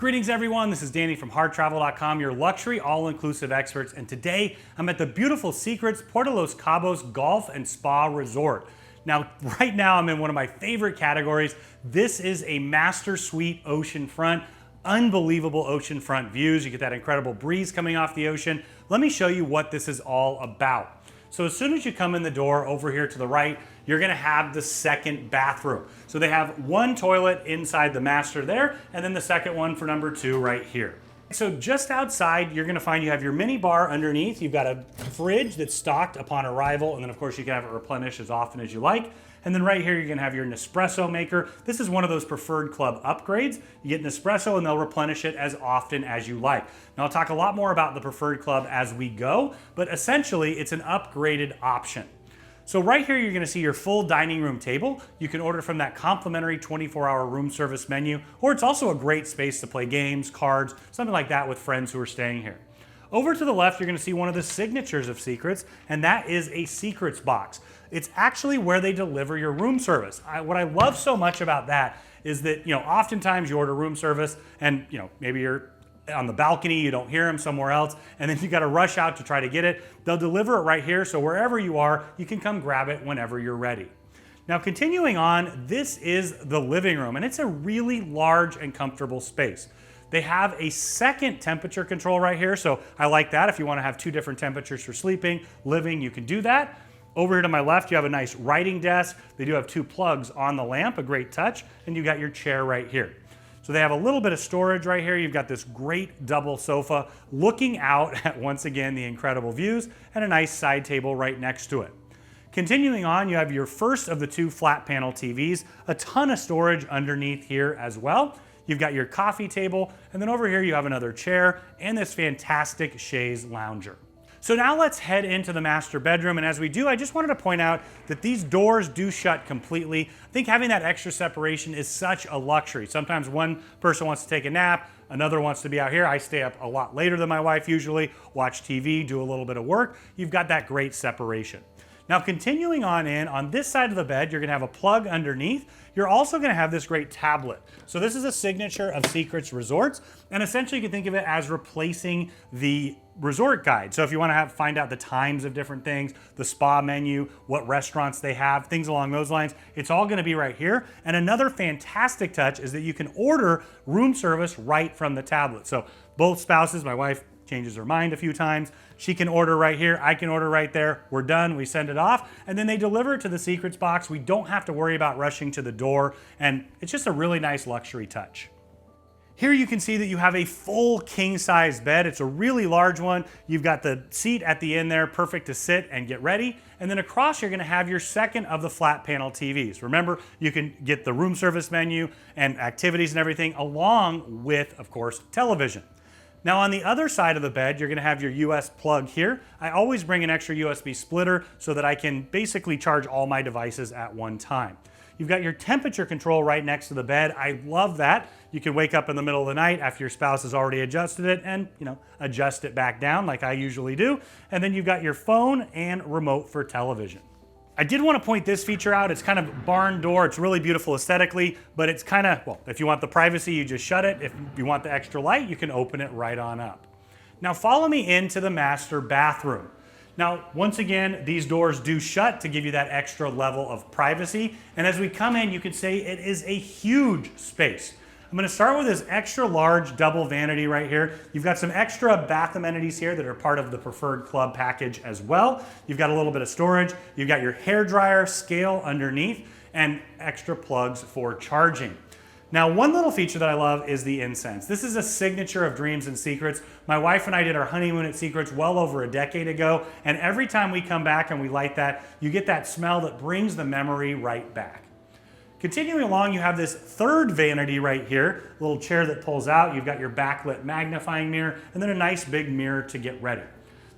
Greetings everyone, this is Danny from HarrTravel.com, your luxury all-inclusive experts, and today I'm at the beautiful Secrets Puerto Los Cabos Golf and Spa Resort. Now, right now I'm in one of my favorite categories. This is a master suite oceanfront, unbelievable oceanfront views. You get that incredible breeze coming off the ocean. Let me show you what this is all about. So as soon as you come in the door over here to the right, you're gonna have the second bathroom. So they have one toilet inside the master there, and then the second one for number 2 right here. So just outside, you're gonna find you have your mini bar underneath. You've got a fridge that's stocked upon arrival, and then of course you can have it replenished as often as you like. And then right here, you're gonna have your Nespresso maker. This is one of those preferred club upgrades. You get Nespresso and they'll replenish it as often as you like. Now I'll talk a lot more about the preferred club as we go, but essentially it's an upgraded option. So right here, you're gonna see your full dining room table. You can order from that complimentary 24-hour room service menu, or it's also a great space to play games, cards, something like that with friends who are staying here. Over to the left, you're gonna see one of the signatures of Secrets, and that is a Secrets box. It's actually where they deliver your room service. What I love so much about that is that, oftentimes you order room service and, maybe you're on the balcony, you don't hear them somewhere else, and then you got to rush out to try to get it. They'll deliver it right here, so wherever you are, you can come grab it whenever you're ready. Now, continuing on, this is the living room, and it's a really large and comfortable space. They have a second temperature control right here, so I like that. If you want to have 2 different temperatures for sleeping, living, you can do that. Over here to my left, you have a nice writing desk. They do have 2 plugs on the lamp, a great touch, and you got your chair right here. So they have a little bit of storage right here. You've got this great double sofa looking out at, once again, the incredible views, and a nice side table right next to it. Continuing on, you have your first of the 2 flat panel TVs, a ton of storage underneath here as well. You've got your coffee table, and then over here you have another chair and this fantastic chaise lounger. So now let's head into the master bedroom, and as we do, I just wanted to point out that these doors do shut completely. I think having that extra separation is such a luxury. Sometimes one person wants to take a nap, another wants to be out here. I stay up a lot later than my wife usually, watch TV, do a little bit of work. You've got that great separation. Now continuing on in, on this side of the bed, you're gonna have a plug underneath. You're also gonna have this great tablet. So this is a signature of Secrets Resorts, and essentially you can think of it as replacing the resort guide. So if you wanna find out the times of different things, the spa menu, what restaurants they have, things along those lines, it's all gonna be right here. And another fantastic touch is that you can order room service right from the tablet. So both spouses, my wife changes her mind a few times, she can order right here, I can order right there, we're done, we send it off, and then they deliver it to the Secrets box. We don't have to worry about rushing to the door, and it's just a really nice luxury touch. Here you can see that you have a full king-size bed. It's a really large one. You've got the seat at the end there, perfect to sit and get ready. And then across, you're gonna have your second of the flat panel TVs. Remember, you can get the room service menu and activities and everything, along with, of course, television. Now on the other side of the bed, you're gonna have your US plug here. I always bring an extra USB splitter so that I can basically charge all my devices at one time. You've got your temperature control right next to the bed. I love that. You can wake up in the middle of the night after your spouse has already adjusted it and, adjust it back down like I usually do. And then you've got your phone and remote for television. I did want to point this feature out. It's kind of barn door. It's really beautiful aesthetically, but it's kind of, well, if you want the privacy, you just shut it. If you want the extra light, you can open it right on up. Now follow me into the master bathroom. Now, once again, these doors do shut to give you that extra level of privacy. And as we come in, you can say it is a huge space. I'm gonna start with this extra large double vanity right here. You've got some extra bath amenities here that are part of the preferred club package as well. You've got a little bit of storage. You've got your hair dryer scale underneath and extra plugs for charging. Now, one little feature that I love is the incense. This is a signature of Dreams and Secrets. My wife and I did our honeymoon at Secrets well over a decade ago, and every time we come back and we light that, you get that smell that brings the memory right back. Continuing along, you have this third vanity right here, a little chair that pulls out. You've got your backlit magnifying mirror, and then a nice big mirror to get ready.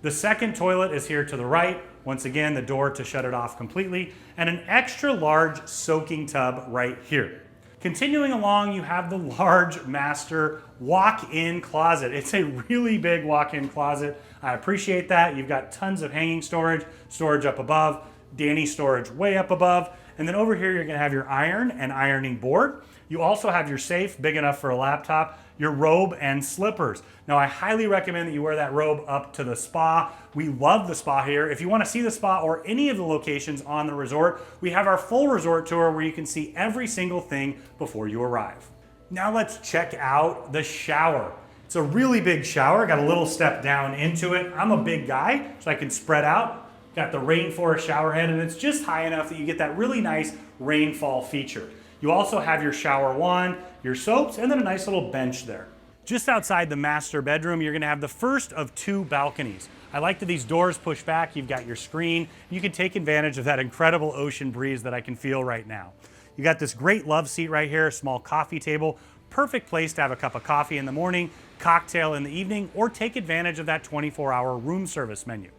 The second toilet is here to the right. Once again, the door to shut it off completely, and an extra large soaking tub right here. Continuing along, you have the large master walk-in closet. It's a really big walk-in closet. I appreciate that. You've got tons of hanging storage, storage up above, Danny's storage way up above, and then over here you're gonna have your iron and ironing board. You also have your safe, big enough for a laptop. your robe and slippers. Now, I highly recommend that you wear that robe up to the spa. We love the spa here. If you want to see the spa or any of the locations on the resort, we have our full resort tour where you can see every single thing before you arrive. Now let's check out the shower. It's a really big shower, got a little step down into it. I'm a big guy, so I can spread out. Got the rainforest shower head, and it's just high enough that you get that really nice rainfall feature. You also have your shower wand, your soaps, and then a nice little bench there. Just outside the master bedroom, you're gonna have the first of 2 balconies. I like that these doors push back, you've got your screen. You can take advantage of that incredible ocean breeze that I can feel right now. You got this great love seat right here, a small coffee table. Perfect place to have a cup of coffee in the morning, cocktail in the evening, or take advantage of that 24-hour room service menu.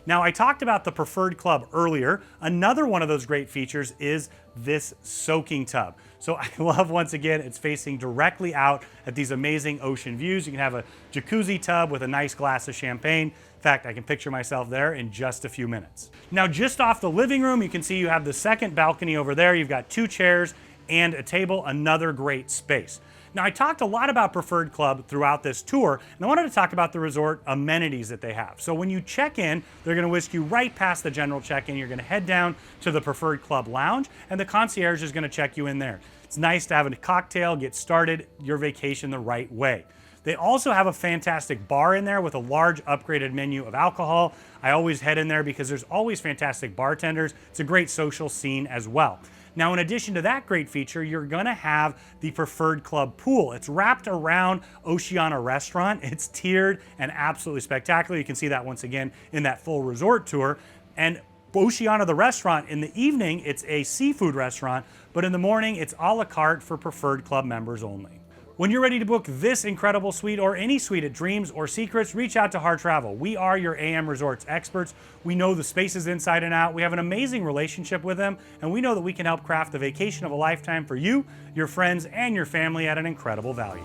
Now, I talked about the Preferred Club earlier. Another one of those great features is this soaking tub. So I love, once again, it's facing directly out at these amazing ocean views. You can have a jacuzzi tub with a nice glass of champagne. In fact, I can picture myself there in just a few minutes. Now, just off the living room, you can see you have the second balcony over there. You've got 2 chairs and a table, another great space. Now, I talked a lot about Preferred Club throughout this tour, and I wanted to talk about the resort amenities that they have. So when you check in, they're gonna whisk you right past the general check-in. You're gonna head down to the Preferred Club lounge, and the concierge is gonna check you in there. It's nice to have a cocktail, get started your vacation the right way. They also have a fantastic bar in there with a large upgraded menu of alcohol. I always head in there because there's always fantastic bartenders. It's a great social scene as well. Now, in addition to that great feature, you're gonna have the Preferred Club pool. It's wrapped around Oceana Restaurant. It's tiered and absolutely spectacular. You can see that once again in that full resort tour. And Oceana, the restaurant, in the evening, it's a seafood restaurant, but in the morning, it's a la carte for Preferred Club members only. When you're ready to book this incredible suite or any suite at Dreams or Secrets, reach out to Harr Travel. We are your AM Resorts experts. We know the spaces inside and out. We have an amazing relationship with them, and we know that we can help craft the vacation of a lifetime for you, your friends, and your family at an incredible value.